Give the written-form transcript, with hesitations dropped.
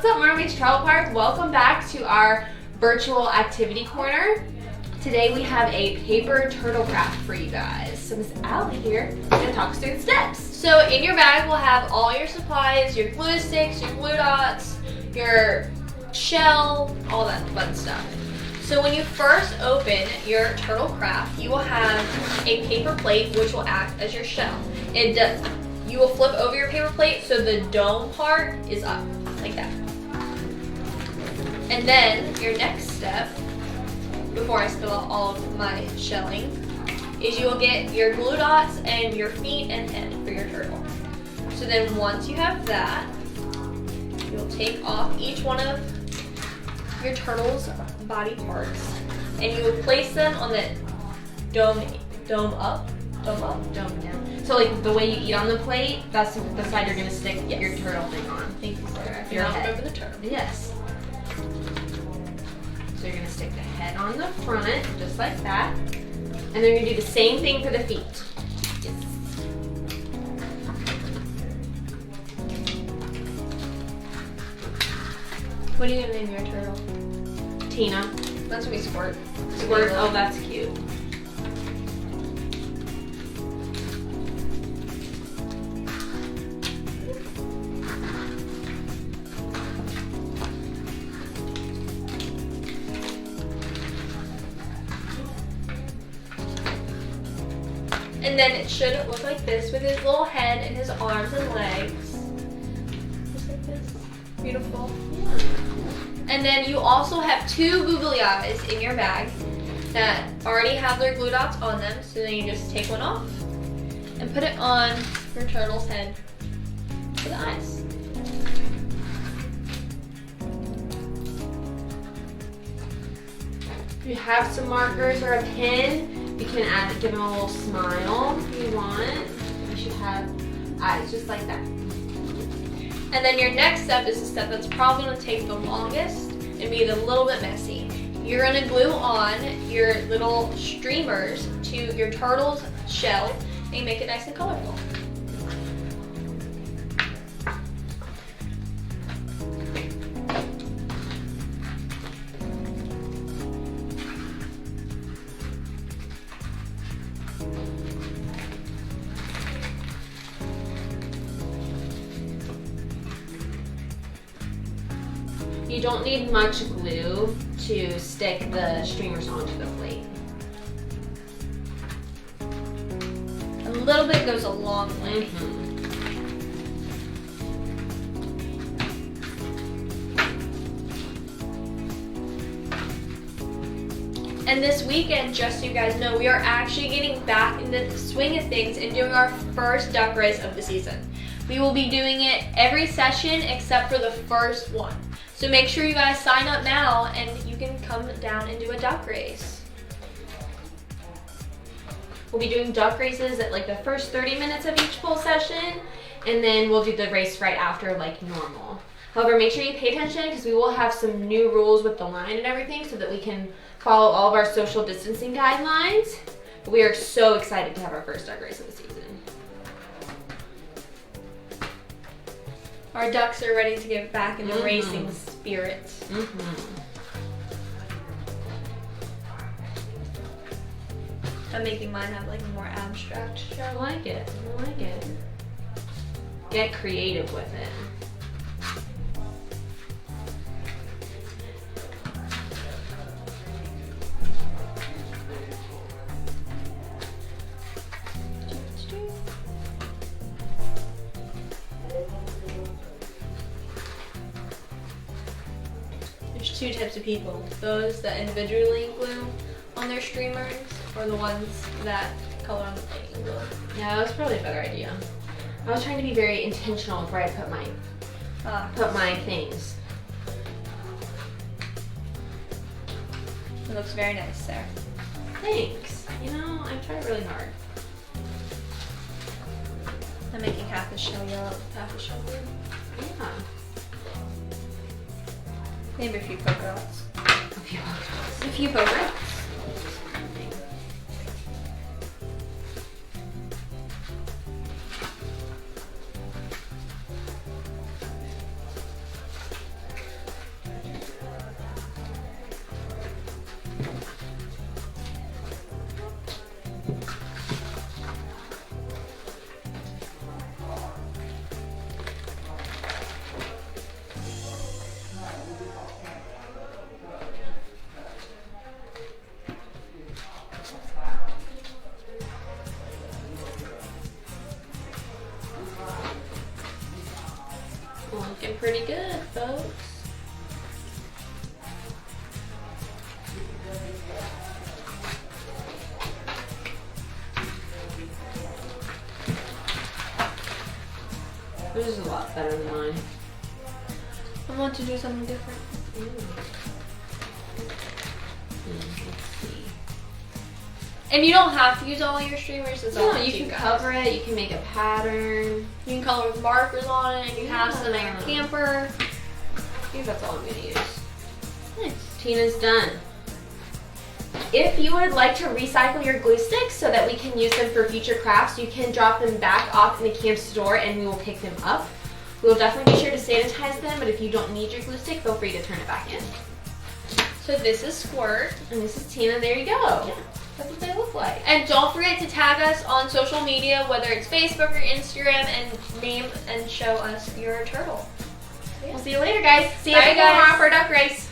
What's up, Myrtle Beach Travel Park? Welcome back to our virtual activity corner. Today we have a paper turtle craft for you guys. So Miss Allie here is going to talk us through the steps. So in your bag we'll have all your supplies, your glue sticks, your glue dots, your shell, all that fun stuff. So when you first open your turtle craft, you will have a paper plate which will act as your shell. You will flip over your paper plate so the dome part is up, like that. And then your next step, before I spill out all of my shelling, is you will get your glue dots and your feet and head for your turtle. So then once you have that, you'll take off each one of your turtle's body parts and you will place them on the dome down. So like the way you eat on the plate, that's the side you're gonna stick your turtle thing on. Thank you, Sarah. Your head. Over the turtle. Yes. So you're gonna stick the head on the front, just like that. And then you're gonna do the same thing for the feet. Yes. What are you gonna name your turtle? Tina. That's gonna be Squirt. Squirt, oh that's cute. And then it should look like this with his little head and his arms and legs. Just like this. Beautiful. Yeah. And then you also have two googly eyes in your bag that already have their glue dots on them. So then you just take one off and put it on your turtle's head for the eyes. If you have some markers or a pen, you can give him a little smile if you want. You should have eyes just like that. And then your next step is the step that's probably going to take the longest and be a little bit messy. You're going to glue on your little streamers to your turtle's shell and make it nice and colorful. You don't need much glue to stick the streamers onto the plate. A little bit goes a long way. And this weekend, just so you guys know, we are actually getting back into the swing of things and doing our first duck race of the season. We will be doing it every session except for the first one. So make sure you guys sign up now and you can come down and do a duck race. We'll be doing duck races at like the first 30 minutes of each full session, and then we'll do the race right after like normal. However, make sure you pay attention because we will have some new rules with the line and everything so that we can follow all of our social distancing guidelines. But we are so excited to have our first duck race of the season. Our ducks are ready to get back into racing spirit. I'm making mine have like a more abstract show. I like it. I like it. Get creative with it. There's two types of people. Those that individually glue on their streamers or the ones that color on the plate and glue. Yeah, that was probably a better idea. I was trying to be very intentional with where I put my things. It looks very nice, Sarah. Thanks. You know, I tried really hard. I'm making half the shell yellow, half the shell blue. Yeah. Maybe a few polka dots. A few polka dots. A few polka dots. Looking pretty good, folks. This is a lot better than mine. I want to do something different. Let's see. And you don't have to use all your streamers. It's all No, you can cover it. You can make a pattern. You can color with markers on it. You can have some in your camper. I think that's all I'm gonna use. Nice. Tina's done. If you would like to recycle your glue sticks so that we can use them for future crafts, you can drop them back off in the camp store and we will pick them up. We will definitely be sure to sanitize them, but if you don't need your glue stick, feel free to turn it back in. So this is Squirt. And this is Tina. There you go. Yeah. That's what they look like. And don't forget to tag us on social media, whether it's Facebook or Instagram, and name and show us your turtle. We'll see you later, guys. See you Bye, tomorrow guys. for a duck race.